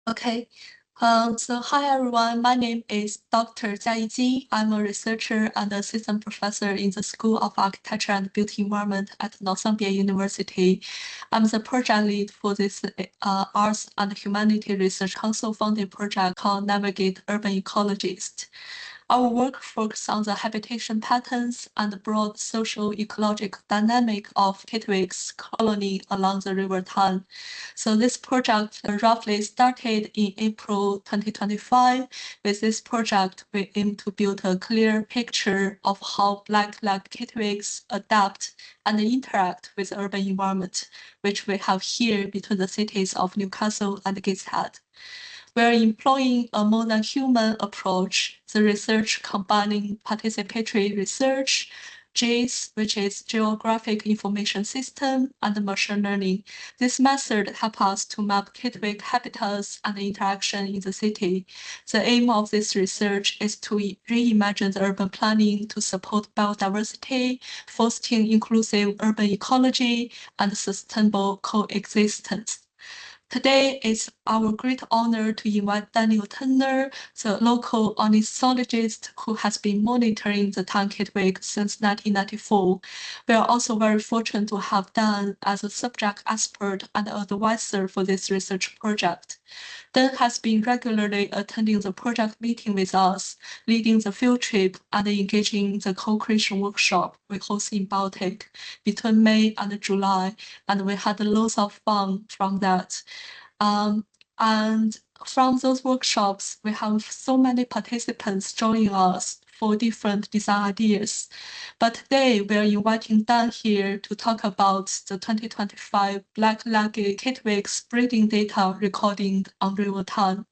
Okay. So hi everyone, my name is Dr. Jiayi Jin. I'm a researcher and assistant professor in the School of Architecture and Built Environment at Northumbria University. I'm the project lead for this Arts and Humanity Research Council funded project called Navigate Urban Ecologies. Our work focuses on the habitation patterns and the broad social ecological dynamic of Kittiwakes colony along the River Tyne. So this project roughly started in April 2025. With this project, we aim to build a clear picture of how black-legged kittiwakes adapt and interact with the urban environment, which we have here between the cities of Newcastle and Gateshead. We're employing a more than human approach, the research combining participatory research, GIS, which is Geographic Information System, and machine learning. This method helps us to map kittiwake habitats and interaction in the city. The aim of this research is to reimagine the urban planning to support biodiversity, fostering inclusive urban ecology, and sustainable coexistence. Today, it's our great honor to invite Daniel Turner, the local ornithologist who has been monitoring the Tyne kittiwake since 1994. We are also very fortunate to have Dan as a subject expert and advisor for this research project. Dan has been regularly attending the project meeting with us, leading the field trip, and engaging in the co-creation workshop we host in Baltic between May and July, and we had lots of fun from that. And from those workshops, we have so many participants joining us for different design ideas. But today, we are inviting Dan here to talk about the 2025 black-legged kittiwakes breeding data recording on River Tyne.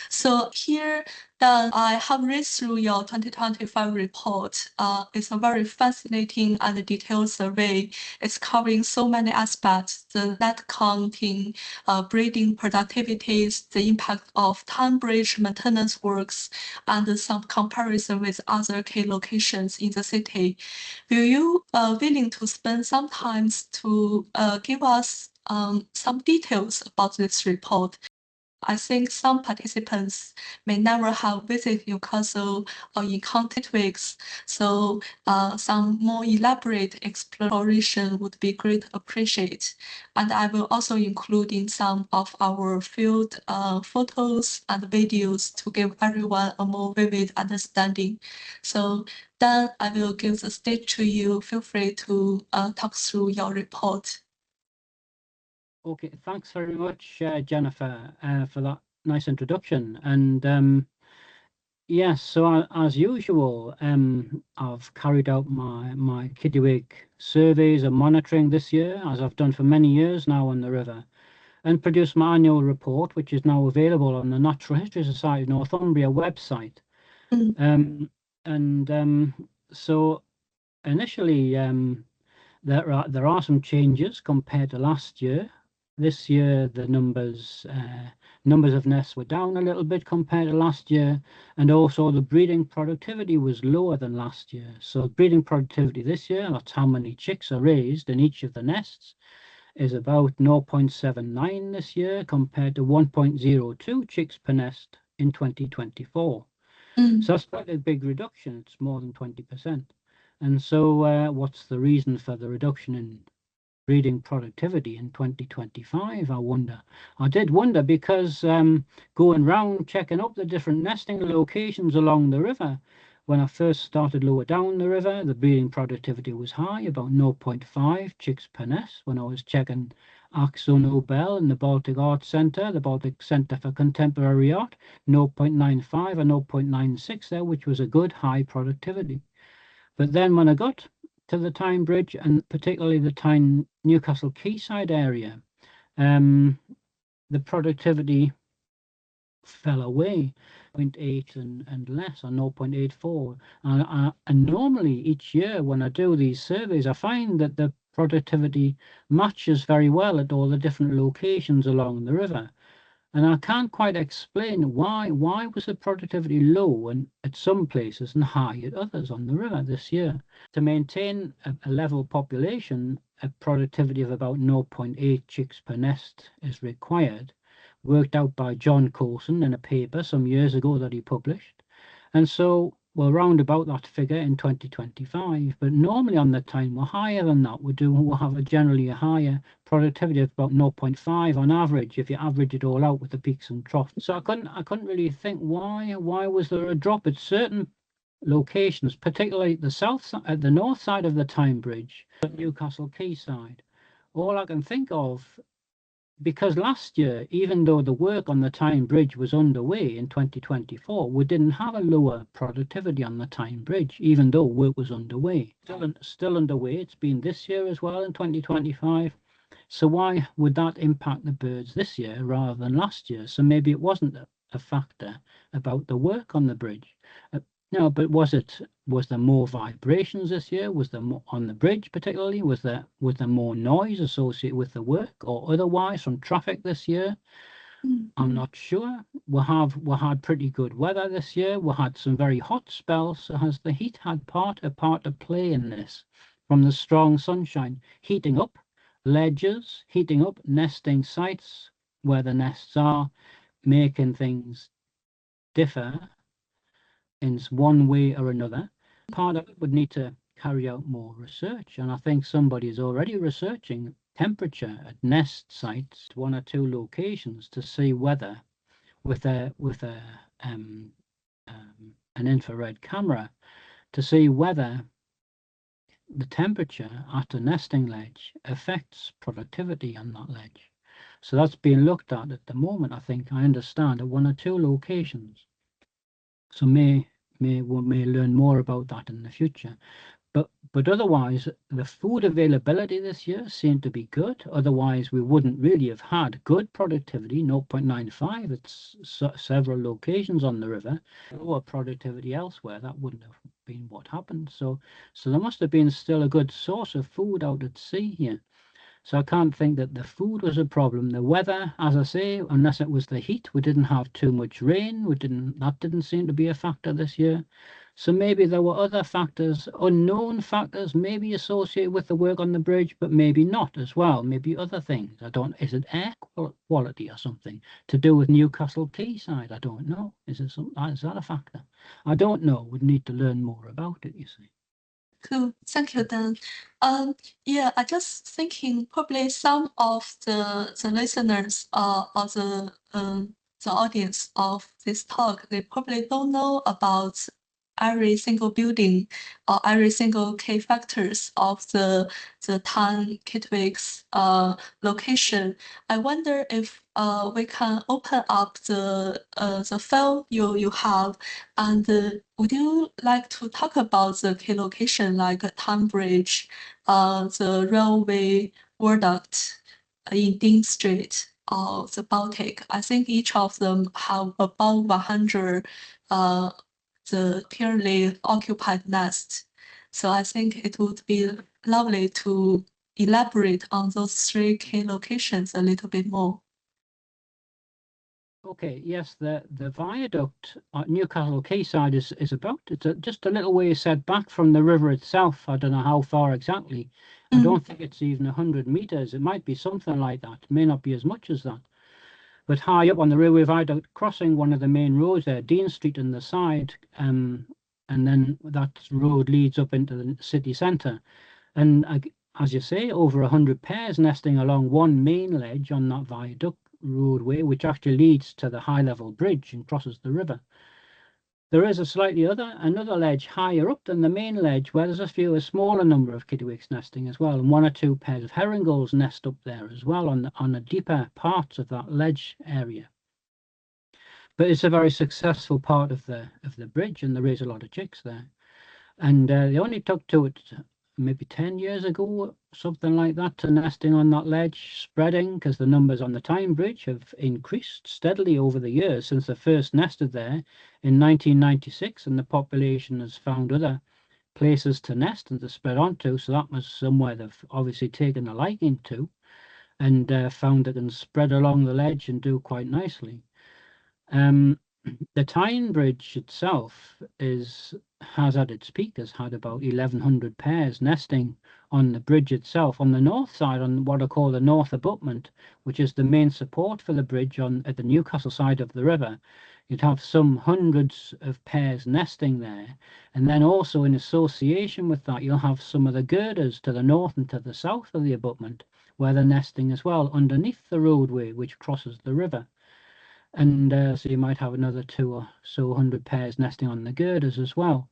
So here, Dan, I have read through your 2025 report. It's a very fascinating and detailed survey. It's covering so many aspects, the net counting, breeding productivities, the impact of Tyne Bridge maintenance works, and some comparison with other key locations in the city. Will you willing to spend some time to give us some details about this report? I think some participants may never have visited Newcastle or encountered Kittiwakes, so some more elaborate exploration would be great appreciated. And I will also include in some of our field photos and videos to give everyone a more vivid understanding. So then I will give the stage to you. Feel free to talk through your report. Okay, thanks very much, Jennifer, for that nice introduction. And yes, so as usual, I've carried out my Kittiwake surveys and monitoring this year, as I've done for many years now on the river, and produced my annual report, which is now available on the Natural History Society of Northumbria website. So initially, there are some changes compared to last year. This year, the numbers of nests were down a little bit compared to last year, and also the breeding productivity was lower than last year. So breeding productivity this year, that's how many chicks are raised in each of the nests, is about 0.79 this year compared to 1.02 chicks per nest in 2024. So that's quite a big reduction. It's more than 20%. And so what's the reason for the reduction in breeding productivity in 2025, I wonder. I did wonder because going round checking up the different nesting locations along the river, when I first started lower down the river, the breeding productivity was high, about 0.5 chicks per nest. When I was checking Axo Nobel in the Baltic Art Centre, the Baltic Centre for Contemporary Art, 0.95 and 0.96 there, which was a good high productivity. But then when I got to the Tyne Bridge and particularly the Tyne Newcastle Quayside area, the productivity fell away, 0.8 and less, or 0.84. And normally each year when I do these surveys, I find that the productivity matches very well at all the different locations along the river. And I can't quite explain why was the productivity low at some places and high at others on the river this year. To maintain a level population, a productivity of about 0.8 chicks per nest is required, worked out by John Coulson in a paper some years ago that he published. And so we're round about that figure in 2025, but normally on the Tyne we're higher than that. We'll have generally a higher productivity of about 0.5 on average if you average it all out with the peaks and troughs. So I couldn't really think why was there a drop at certain locations, particularly the north side of the Tyne Bridge, the Newcastle Quayside. All I can think of, because last year, even though the work on the Tyne Bridge was underway in 2024, we didn't have a lower productivity on the Tyne Bridge, even though work was underway. Still underway. It's been this year as well in 2025. So why would that impact the birds this year rather than last year? So maybe it wasn't a factor about the work on the bridge. No, but was there more vibrations this year? Was there more on the bridge particularly? Was there more noise associated with the work or otherwise from traffic this year? I'm not sure. We had pretty good weather this year. We had some very hot spells. So has the heat had a part to play in this? From the strong sunshine, heating up ledges, heating up nesting sites where the nests are, making things differ in one way or another. Part of it would need to carry out more research, and I think somebody is already researching temperature at nest sites, one or two locations, to see whether with an infrared camera, to see whether the temperature at a nesting ledge affects productivity on that ledge. So that's being looked at the moment, I think, I understand, at one or two locations. So we may learn more about that in the future. But otherwise, the food availability this year seemed to be good. Otherwise, we wouldn't really have had good productivity, 0.95 at several locations on the river. Lower productivity elsewhere, that wouldn't have been what happened. So there must have been still a good source of food out at sea here. So I can't think that the food was a problem. The weather, as I say, unless it was the heat, we didn't have too much rain. That didn't seem to be a factor this year. So maybe there were other factors, unknown factors, maybe associated with the work on the bridge, but maybe not as well. Maybe other things. Is it air quality or something to do with Newcastle Quayside? I don't know. Is that a factor? I don't know. We'd need to learn more about it, you see. Cool. Thank you, Dan. Yeah, I just thinking probably some of the listeners or the audience of this talk, they probably don't know about every single building or every single key factors of the Tyne Kittiwakes location. I wonder if we can open up the file you have, and would you like to talk about the key location like Tyne Bridge, the railway viaduct in Dean Street, or the Baltic? I think each of them have about 100 the purely occupied nest. So I think it would be lovely to elaborate on those three key locations a little bit more. Okay, yes, the viaduct at Newcastle Quayside is about, just a little way set back from the river itself. I don't know how far exactly. I don't think it's even 100 meters. It might be something like that. It may not be as much as that. But high up on the railway viaduct, crossing one of the main roads there, Dean Street on the side, and then that road leads up into the city centre. And as you say, over 100 pairs nesting along one main ledge on that viaduct roadway, which actually leads to the high-level bridge and crosses the river. There is another ledge higher up than the main ledge where there's a smaller number of kittiwakes nesting as well, and one or two pairs of herring gulls nest up there as well on the deeper parts of that ledge area. But it's a very successful part of the bridge, and there is a lot of chicks there. And they only took to it maybe 10 years ago, something like that, to nesting on that ledge, spreading, because the numbers on the Tyne Bridge have increased steadily over the years since they first nested there in 1996, and the population has found other places to nest and to spread onto. So that was somewhere they've obviously taken a liking to, and found they can spread along the ledge and do quite nicely. The Tyne Bridge itself has at its peak had about 1,100 pairs nesting on the bridge itself. On the north side, on what I call the north abutment, which is the main support for the bridge at the Newcastle side of the river, you'd have some hundreds of pairs nesting there. And then also in association with that, you'll have some of the girders to the north and to the south of the abutment, where they're nesting as well, underneath the roadway which crosses the river. And so you might have another 200 pairs nesting on the girders as well.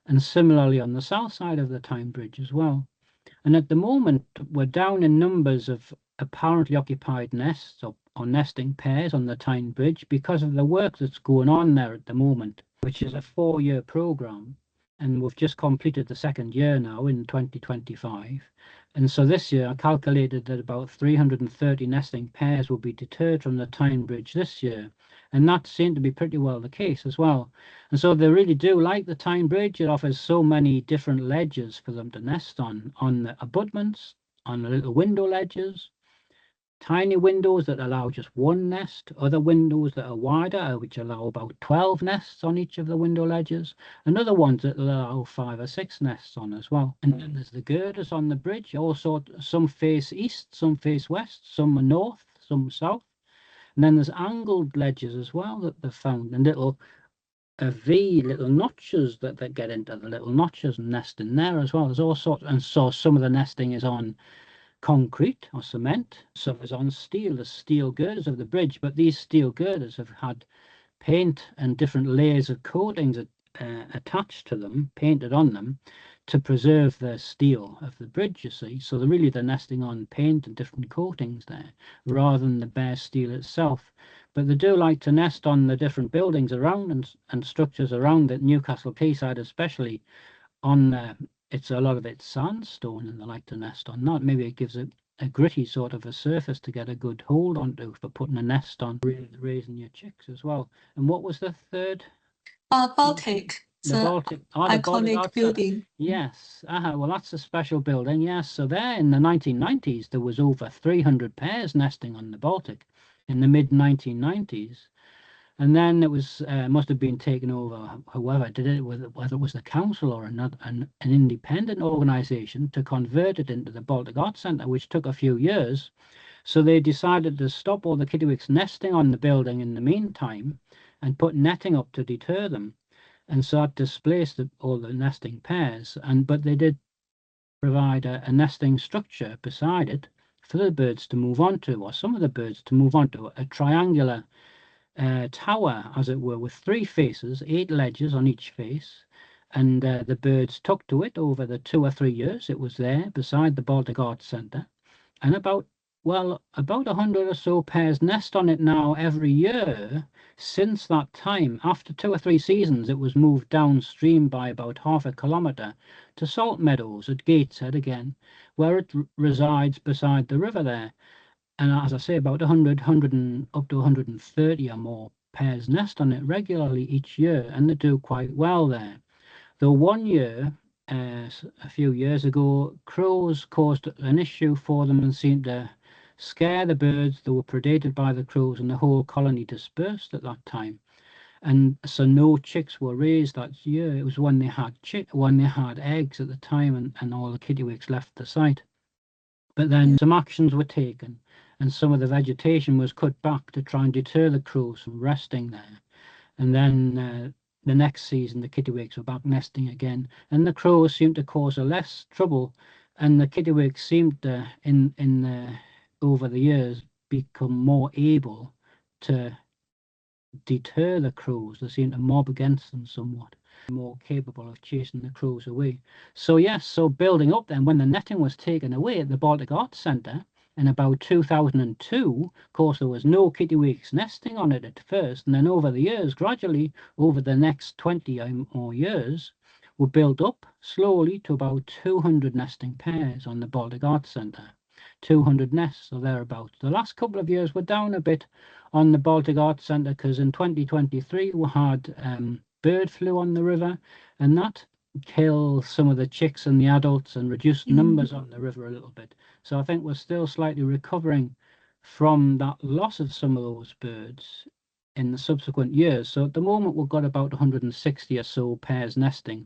And similarly on the south side of the Tyne Bridge as well. And at the moment, we're down in numbers of apparently occupied nests or nesting pairs on the Tyne Bridge because of the work that's going on there at the moment, which is a 4-year program. And we've just completed the second year now in 2025. And so this year, I calculated that about 330 nesting pairs will be deterred from the Tyne Bridge this year. And that seemed to be pretty well the case as well. And so they really do like the Tyne Bridge. It offers so many different ledges for them to nest on the abutments, on the little window ledges, tiny windows that allow just one nest, other windows that are wider, which allow about 12 nests on each of the window ledges, and other ones that allow 5 or 6 nests on as well. And then there's the girders on the bridge, also some face east, some face west, some are north, some south. And then there's angled ledges as well that they've found, and little little notches that get into the little notches and nest in there as well. There's all sorts, and so some of the nesting is on concrete or cement, some is on steel. The steel girders of the bridge, but these steel girders have had paint and different layers of coatings attached to them, painted on them, to preserve the steel of the bridge, you see. So they're nesting on paint and different coatings there, rather than the bare steel itself. But they do like to nest on the different buildings around and structures around the Newcastle quayside, especially on it's a lot of it's sandstone, and they like to nest on that. Maybe it gives it a gritty sort of a surface to get a good hold onto for putting a nest on, raising your chicks as well. And what was the third? Baltic. The Baltic, the iconic building. Yes. Well, that's a special building. Yes. So there in the 1990s, there was over 300 pairs nesting on the Baltic in the mid 1990s. And then it was must have been taken over, whoever did it, whether it was the council or an independent organisation, to convert it into the Baltic Arts Centre, which took a few years. So they decided to stop all the Kittiwakes nesting on the building in the meantime and put netting up to deter them. And so that displaced all the nesting pairs. But they did provide a nesting structure beside it for the birds to move on to, or some of the birds to move on to, a triangular tower, as it were, with 3 faces, 8 ledges on each face, and the birds took to it over the 2 or 3 years it was there beside the Baltic Arts Centre, and about 100 or so pairs nest on it now every year since that time. After 2 or 3 seasons, it was moved downstream by about half a kilometre to Salt Meadows at Gateshead again, where it resides beside the river there. And as I say, about 100 and up to 130 or more pairs nest on it regularly each year, and they do quite well there. Though one year, a few years ago, crows caused an issue for them and seemed to scare the birds. They were predated by the crows, and the whole colony dispersed at that time. And so no chicks were raised that year. It was when they had eggs at the time, and all the kittiwakes left the site. But then some actions were taken, and some of the vegetation was cut back to try and deter the crows from resting there. And then the next season, the kittiwakes were back nesting again, and the crows seemed to cause less trouble, and the kittiwakes seemed to, over the years, become more able to deter the crows. They seemed to mob against them somewhat, more capable of chasing the crows away. So yes, so building up then, when the netting was taken away at the Baltic Arts Centre in about 2002, of course there was no kittiwakes nesting on it at first, and then over the years, gradually over the next 20 or more years, were built up slowly to about 200 nesting pairs on the Baltic Arts Centre. 200 nests or thereabouts. The last couple of years were down a bit on the Baltic Arts Centre because in 2023 we had bird flu on the river, and that killed some of the chicks and the adults and reduced numbers on the river a little bit. So I think we're still slightly recovering from that loss of some of those birds in the subsequent years. So at the moment we've got about 160 or so pairs nesting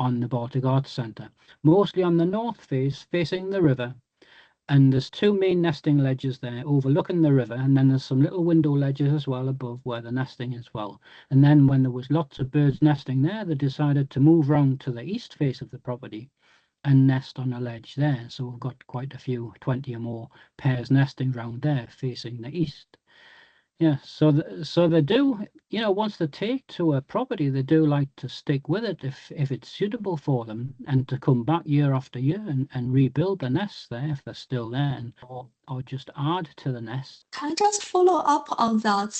on the Baltic Arts Centre, mostly on the north face, facing the river. And there's two main nesting ledges there overlooking the river, and then there's some little window ledges as well above where the nesting is well. And then when there was lots of birds nesting there, they decided to move round to the east face of the property and nest on a ledge there. So we've got quite a few, 20 or more pairs nesting round there facing the east. Yeah, so they do, once they take to a property, they do like to stick with it if it's suitable for them, and to come back year after year and rebuild the nests there if they're still there, and or just add to the nest. Can I just follow up on that?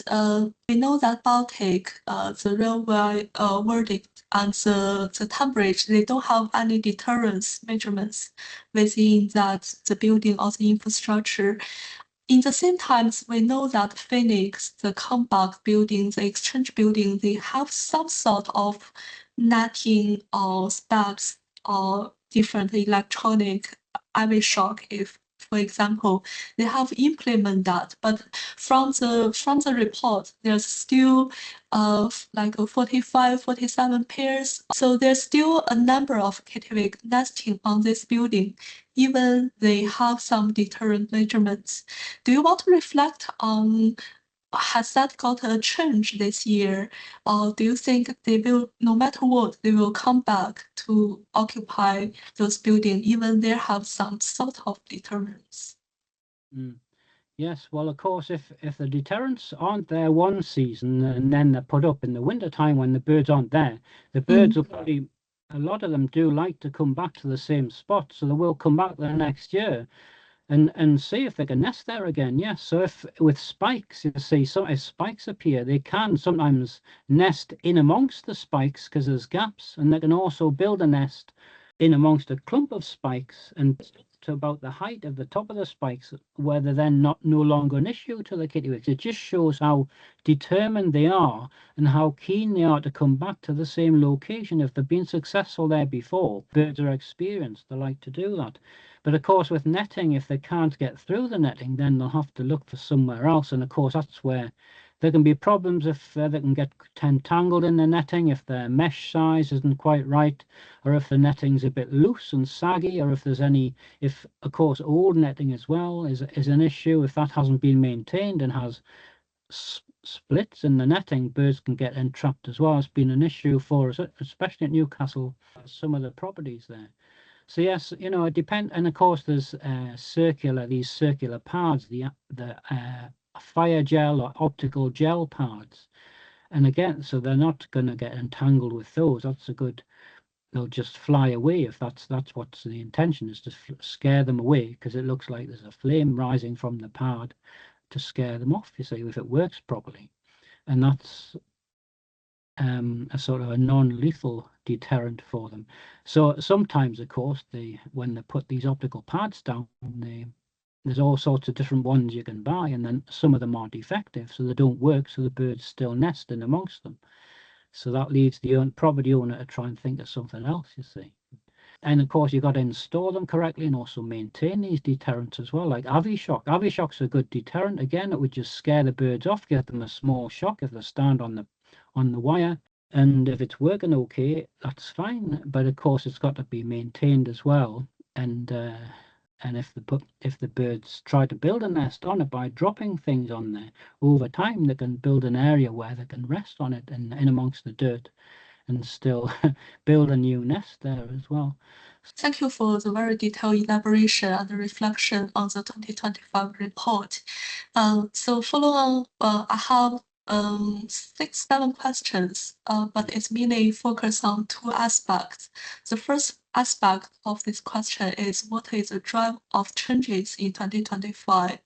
We know that Baltic, the railway verdict and the temperature, they don't have any deterrence measurements within that the building or the infrastructure. In the same times, we know that Phoenix, the Comeback building, the exchange building, they have some sort of netting or specs or different electronic ivy shock. If, for example, they have implemented that, but from the report, there's still like 45, 47 pairs. So there's still a number of Kittiwakes nesting on this building, even they have some deterrent measurements. Do you want to reflect on, has that got a change this year? Or do you think they will, no matter what, they will come back to occupy those buildings, even they have some sort of deterrence? Yes, well, of course, if the deterrents aren't there one season and then they're put up in the winter time when the birds aren't there, the birds will probably, a lot of them do like to come back to the same spot, so they will come back the next year and see if they can nest there again. Yes, so if with spikes, you see, if spikes appear, they can sometimes nest in amongst the spikes because there's gaps, and they can also build a nest in amongst a clump of spikes and to about the height of the top of the spikes, where they're then no longer an issue to the kittiwakes. It just shows how determined they are and how keen they are to come back to the same location. If they've been successful there before, birds are experienced, they like to do that. But of course, with netting, if they can't get through the netting, then they'll have to look for somewhere else. And of course, that's where there can be problems if they can get entangled in the netting, if the mesh size isn't quite right, or if the netting's a bit loose and saggy, or if there's if of course old netting as well is an issue. If that hasn't been maintained and has splits in the netting, birds can get entrapped as well. It's been an issue for us, especially at Newcastle, some of the properties there. So yes, it depends. And of course, there's these circular pads, the fire gel or optical gel pads. And again, so they're not going to get entangled with those. That's a good, they'll just fly away if that's what's the intention, is to scare them away, because it looks like there's a flame rising from the pad to scare them off, you see, if it works properly. And that's a sort of a non-lethal deterrent for them. So sometimes, of course, when they put these optical pads down, there's all sorts of different ones you can buy, and then some of them are defective, so they don't work, so the birds still nest in amongst them. So that leads the property owner to try and think of something else, you see. And of course, you've got to install them correctly and also maintain these deterrents as well, like ivy shock. Ivy shock's a good deterrent. Again, it would just scare the birds off, give them a small shock if they stand on the wire. And if it's working okay, that's fine. But of course, it's got to be maintained as well. And if the birds try to build a nest on it by dropping things on there, over time they can build an area where they can rest on it and in amongst the dirt, and still build a new nest there as well. Thank you for the very detailed elaboration and reflection on the 2025 report. So follow on, I have 6, 7 questions, but it's mainly focused on 2 aspects. The first aspect of this question is, what is the drive of changes in 2025?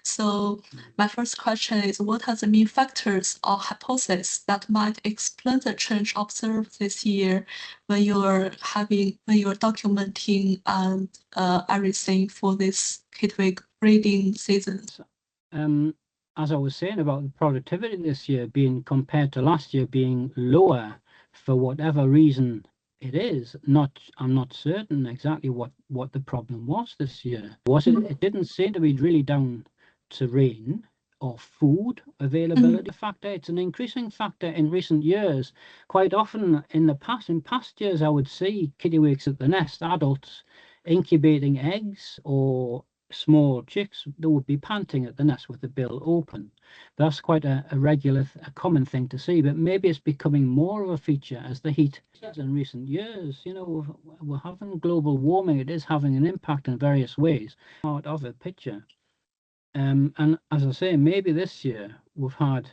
So my first question is, what are the main factors or hypotheses that might explain the change observed this year when you're documenting and everything for this Kittiwake breeding season? As I was saying about the productivity this year being compared to last year being lower for whatever reason it is, I'm not certain exactly what the problem was this year. It didn't seem to be really down to rain. or food availability factor. It's an increasing factor in recent years. Quite often in past years, I would see kittiwakes at the nest, adults incubating eggs or small chicks that would be panting at the nest with the bill open. That's quite a common thing to see, but maybe it's becoming more of a feature as the heat in recent years. You know, we're having global warming. It is having an impact in various ways. Part of the picture. And as I say, maybe this year we've had,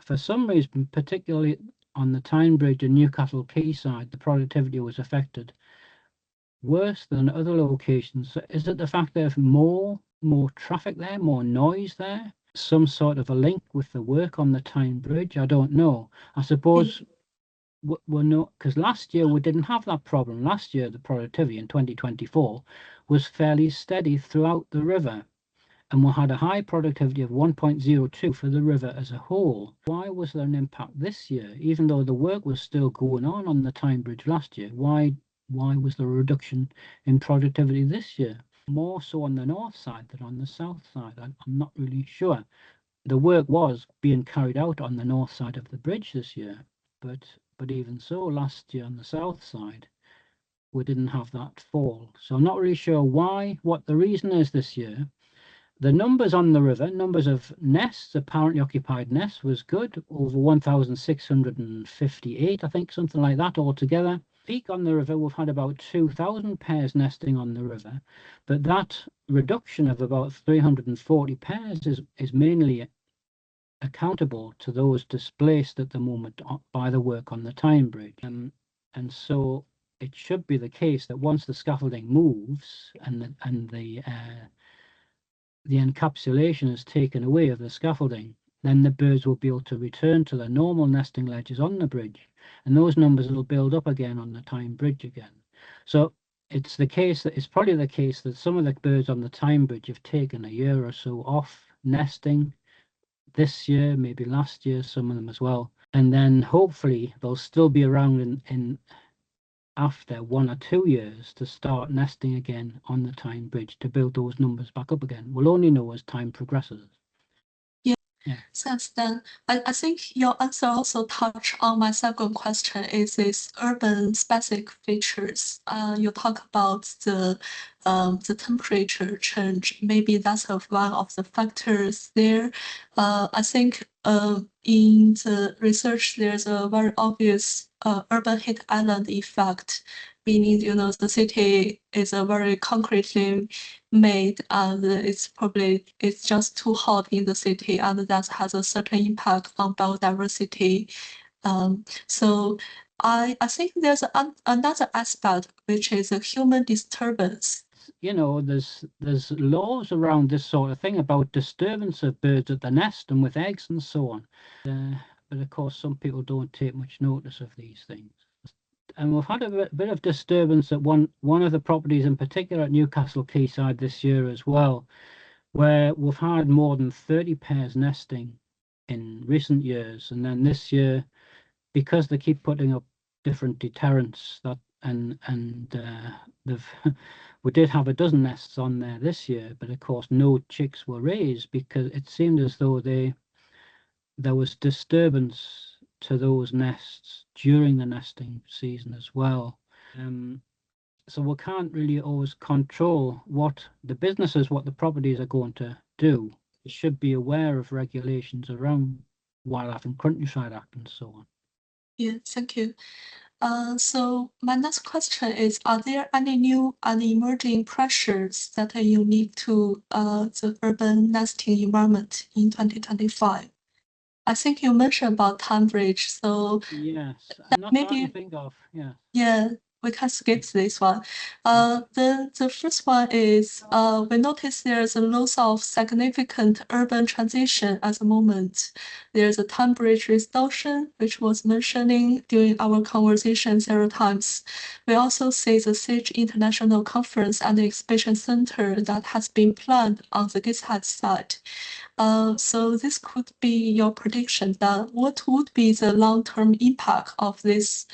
for some reason, particularly on the Tyne Bridge and Newcastle Quayside, the productivity was affected worse than other locations. So is it the fact there's more traffic there, more noise there? Some sort of a link with the work on the Tyne Bridge? I don't know. I suppose we're not, because last year we didn't have that problem. Last year, the productivity in 2024 was fairly steady throughout the river, and we had a high productivity of 1.02 for the river as a whole. Why was there an impact this year, even though the work was still going on the Tyne Bridge last year? Why was there a reduction in productivity this year? More so on the north side than on the south side. I'm not really sure. The work was being carried out on the north side of the bridge this year, but even so, last year on the south side, we didn't have that fall. So I'm not really sure what the reason is this year. The numbers on the river, numbers of nests, apparently occupied nests, was good, over 1,658, I think, something like that altogether. Peak on the river, we've had about 2,000 pairs nesting on the river, but that reduction of about 340 pairs is mainly accountable to those displaced at the moment by the work on the Tyne Bridge. And so it should be the case that once the scaffolding moves and the encapsulation is taken away of the scaffolding, then the birds will be able to return to their normal nesting ledges on the bridge, and those numbers will build up again on the Tyne Bridge again. So it's probably the case that some of the birds on the Tyne Bridge have taken a year or so off nesting this year, maybe last year, some of them as well, and then hopefully they'll still be around in after 1 or 2 years to start nesting again on the Tyne Bridge to build those numbers back up again. We'll only know as time progresses. Thanks, Dan. I think your answer also touched on my second question, is this urban specific features. You talk about the temperature change. Maybe that's one of the factors there. I think in the research, there's a very obvious urban heat island effect, meaning, the city is a very concretely made, and it's just too hot in the city, and that has a certain impact on biodiversity. So I think there's another aspect, which is a human disturbance. There's laws around this sort of thing about disturbance of birds at the nest and with eggs and so on. But of course, some people don't take much notice of these things. And we've had a bit of disturbance at one of the properties in particular at Newcastle Quayside this year as well, where we've had more than 30 pairs nesting in recent years. And then this year, because they keep putting up different deterrents, we did have a dozen nests on there this year, but of course no chicks were raised because it seemed as though there was disturbance to those nests during the nesting season as well. So we can't really always control what the properties are going to do. We should be aware of regulations around Wildlife and Countryside Act and so on. Yeah, thank you. So my next question is, are there any new and emerging pressures that are unique to the urban nesting environment in 2025? I think you mentioned about Tyne Bridge, so yes, maybe I can think of, yeah. Yeah, we can skip this one. The first one is we notice there's a loss of significant urban transition at the moment. There's a Tyne Bridge restoration, which was mentioning during our conversation several times. We also see the Sage International Conference and the Exhibition Center that has been planned on the Gateshead side. So this could be your prediction that what would be the long-term impact of this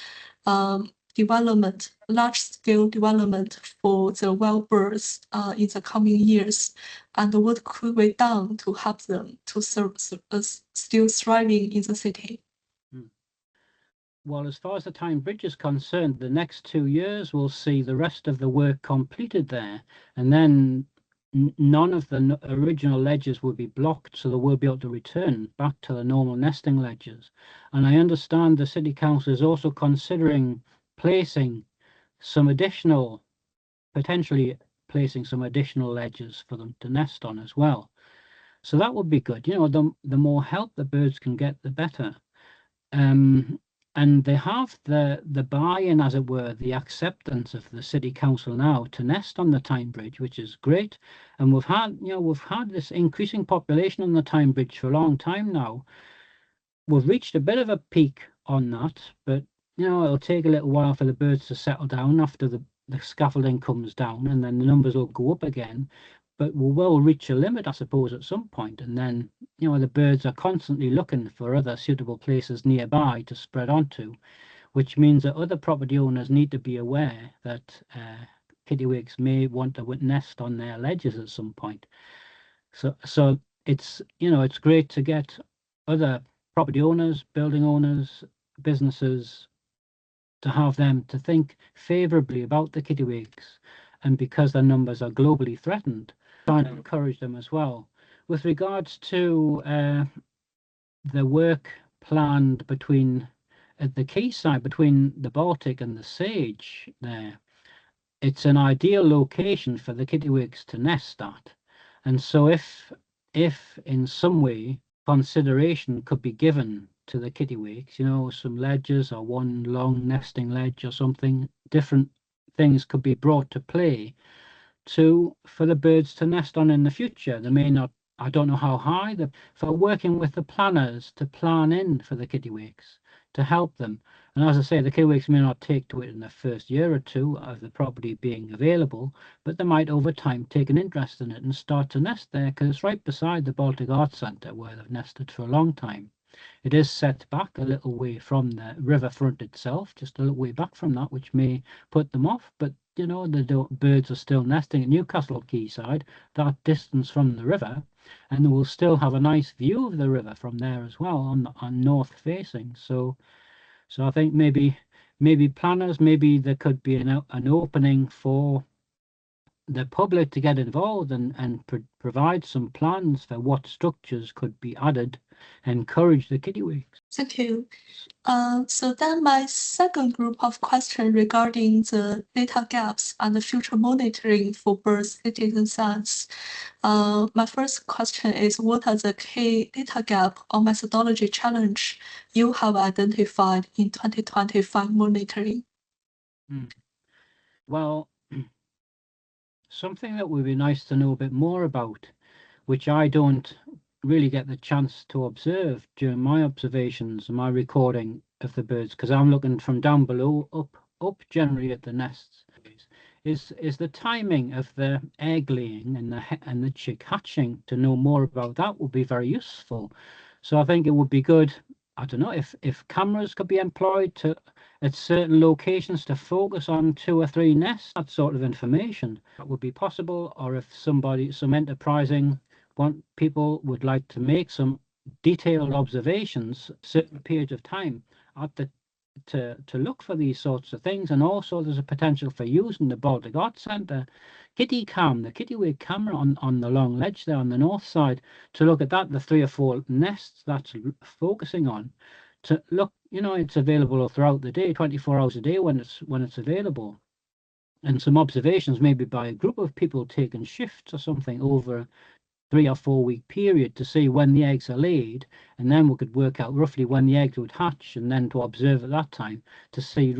development, large-scale development for the wild birds in the coming years, and what could be done to help them to still thriving in the city? Well, as far as the Tyne Bridge is concerned, the next 2 years we'll see the rest of the work completed there, and then none of the original ledges will be blocked, so they will be able to return back to the normal nesting ledges. And I understand the City Council is also considering placing some additional, potentially placing some additional ledges for them to nest on as well. So that would be good. You know, the more help the birds can get, the better. And they have the buy-in, as it were, the acceptance of the City Council now to nest on the Tyne Bridge, which is great. And we've had this increasing population on the Tyne Bridge for a long time now. We've reached a bit of a peak on that, but it'll take a little while for the birds to settle down after the scaffolding comes down, and then the numbers will go up again. But we will reach a limit, I suppose, at some point, and then the birds are constantly looking for other suitable places nearby to spread onto, which means that other property owners need to be aware that Kittiwakes may want to nest on their ledges at some point. So it's it's great to get other property owners, building owners, businesses, to have them to think favourably about the Kittiwakes, and because their numbers are globally threatened, trying to encourage them as well. With regards to the work planned between at the quayside between the Baltic and the Sage there, it's an ideal location for the Kittiwakes to nest at. And so if in some way consideration could be given to the Kittiwakes, some ledges or one long nesting ledge or something, different things could be brought to play for the birds to nest on in the future. They may not, I don't know how high, for working with the planners to plan in for the Kittiwakes to help them. And as I say, the Kittiwakes may not take to it in the first year or two of the property being available, but they might over time take an interest in it and start to nest there, because it's right beside the Baltic Arts Centre where they've nested for a long time. It is set back a little way from the riverfront itself, just a little way back from that, which may put them off, but the birds are still nesting at Newcastle Quayside, that distance from the river, and they will still have a nice view of the river from there as well, on north facing. So I think maybe planners, maybe there could be an opening for the public to get involved and provide some plans for what structures could be added, encourage the Kittiwakes. Thank you. So then my second group of questions regarding the data gaps and the future monitoring for bird citizen science. My first question is, what are the key data gap or methodology challenge you have identified in 2025 monitoring? Well, something that would be nice to know a bit more about, which I don't really get the chance to observe during my observations and my recording of the birds, because I'm looking from down below up generally at the nests, is the timing of the egg laying and the chick hatching. To know more about that would be very useful. So I think it would be good, I don't know, if cameras could be employed at certain locations to focus on 2 or 3 nests, that sort of information, that would be possible. Or if some enterprising people would like to make some detailed observations certain periods of time to look for these sorts of things. And also there's a potential for using the Baltic Arts Centre Kitticam, the Kittiwake camera on the long ledge there on the north side, to look at that, the 3 or 4 nests that's focusing on, to look, it's available throughout the day, 24 hours a day when it's available. And some observations maybe by a group of people taking shifts or something over 3 or 4 week period to see when the eggs are laid, and then we could work out roughly when the eggs would hatch, and then to observe at that time to see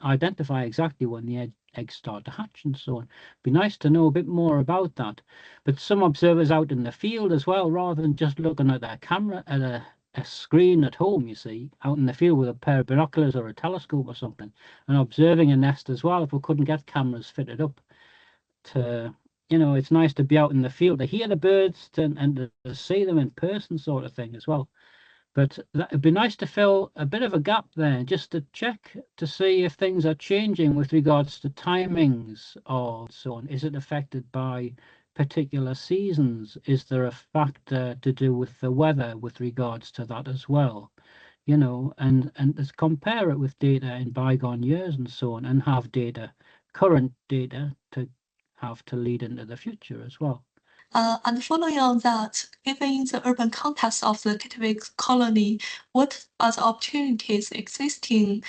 identify exactly when the eggs start to hatch and so on. Be nice to know a bit more about that. But some observers out in the field as well, rather than just looking at their camera at a screen at home, you see, out in the field with a pair of binoculars or a telescope or something, and observing a nest as well, if we couldn't get cameras fitted up to, it's nice to be out in the field to hear the birds and to see them in person, sort of thing as well. But it'd be nice to fill a bit of a gap there, just to check to see if things are changing with regards to timings or so on. Is it affected by particular seasons? Is there a factor to do with the weather with regards to that as well? You know, and let's compare it with data in bygone years and so on, and have data, current data, to have to lead into the future as well. And following on that, given the urban context of the Kittiwakes colony, what are the opportunities existing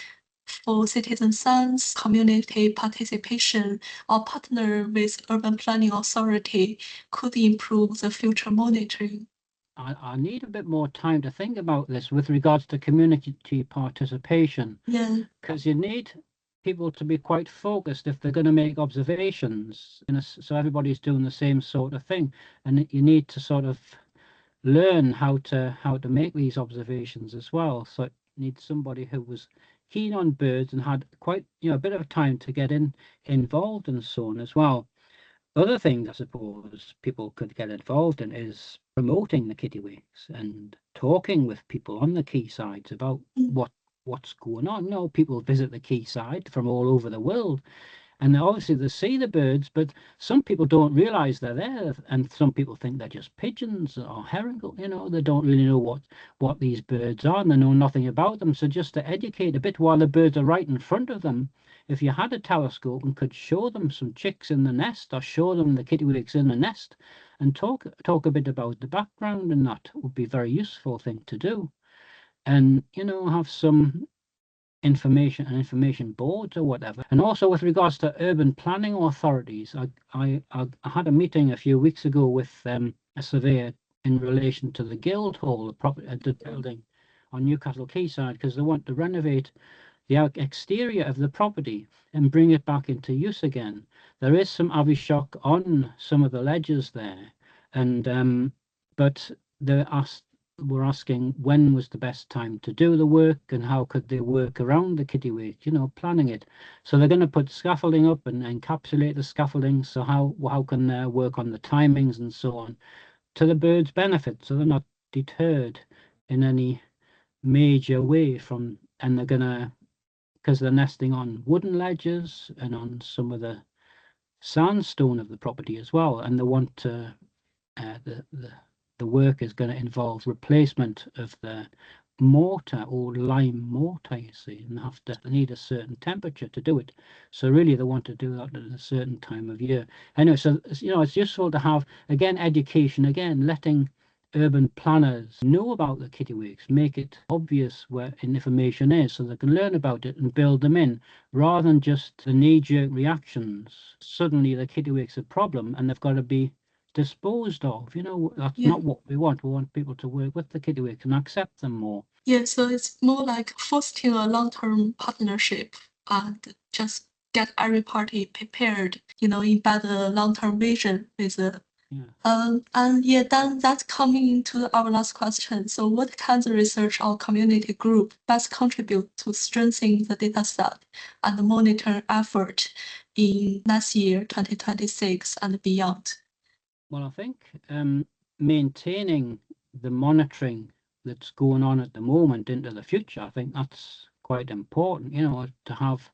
for citizen science, community participation, or partner with urban planning authority could improve the future monitoring? I need a bit more time to think about this with regards to community participation, Yeah. because you need people to be quite focused if they're going to make observations, so everybody's doing the same sort of thing, and you need to sort of learn how to make these observations as well. So it needs somebody who was keen on birds and had quite a bit of time to get involved and so on as well. Other things I suppose people could get involved in is promoting the Kittiwakes and talking with people on the quaysides about what's going on. People visit the quayside from all over the world, and obviously they see the birds, but some people don't realize they're there, and some people think they're just pigeons or herring. They don't really know what these birds are, and they know nothing about them. So just to educate a bit while the birds are right in front of them, if you had a telescope and could show them some chicks in the nest, or show them the kittiwakes in the nest, and talk a bit about the background, and that would be a very useful thing to do. And have some information boards or whatever. And also with regards to urban planning authorities, I had a meeting a few weeks ago with a surveyor in relation to the Guildhall, the building on Newcastle Quayside, because they want to renovate the exterior of the property and bring it back into use again. There is some avishok on some of the ledges there, and but they were asking when was the best time to do the work and how could they work around the kittiwake, planning it. So they're going to put scaffolding up and encapsulate the scaffolding. So how can they work on the timings and so on to the birds' benefit, so they're not deterred in any major way from, and they're gonna, because they're nesting on wooden ledges and on some of the sandstone of the property as well, and they want to the work is going to involve replacement of the mortar or lime mortar, you see, and they need a certain temperature to do it. So really they want to do that at a certain time of year. Anyway, so it's useful to have, again, education, again, letting urban planners know about the kittiwakes, make it obvious where information is so they can learn about it and build them in, rather than just the knee-jerk reactions. Suddenly the kittiwakes are a problem and they've got to be disposed of. That's not what we want. We want people to work with the kittiwakes and accept them more. Yeah, so it's more like fostering a long-term partnership and just get every party prepared, embed a long-term vision with the then that's coming to our last question. So what can the research or community group best contribute to strengthening the data set and the monitor effort in next year, 2026 and beyond? Well, I think maintaining the monitoring that's going on at the moment into the future, I think that's quite important, to have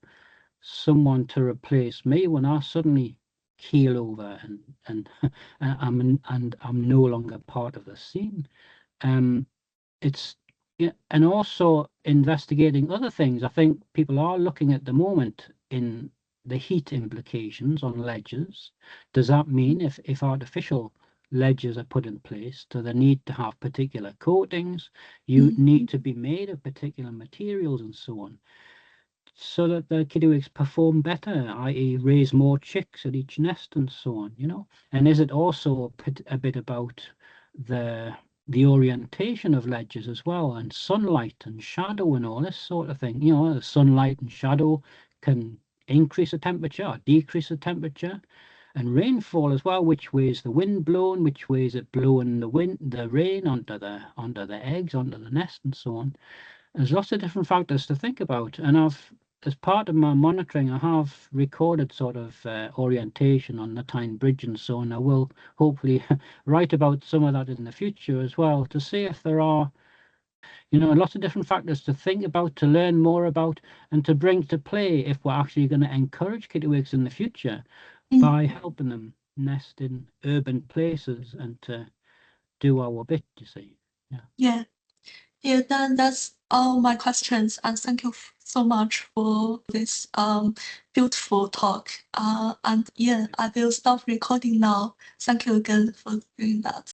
someone to replace me when I suddenly keel over and I'm no longer part of the scene. It's and also investigating other things. I think people are looking at the moment in the heat implications on ledges. Does that mean if artificial ledges are put in place, do they need to have particular coatings? You need to be made of particular materials and so on, so that the kittiwakes perform better, i.e. raise more chicks at each nest and so on. And is it also a bit about the orientation of ledges as well, and sunlight and shadow and all this sort of thing? The sunlight and shadow can increase the temperature or decrease the temperature, and rainfall as well. Which way is the wind blowing? Which way is it blowing the rain onto the eggs, onto the nest, and so on? There's lots of different factors to think about, and as part of my monitoring, I have recorded sort of orientation on the Tyne Bridge and so on. I will hopefully write about some of that in the future as well, to see if there are lots of different factors to think about, to learn more about, and to bring to play if we're actually going to encourage kittiwakes in the future by helping them nest in urban places and to do our bit, you see. Yeah, then that's all my questions, and thank you so much for this beautiful talk. And yeah, I will stop recording now. Thank you again for doing that.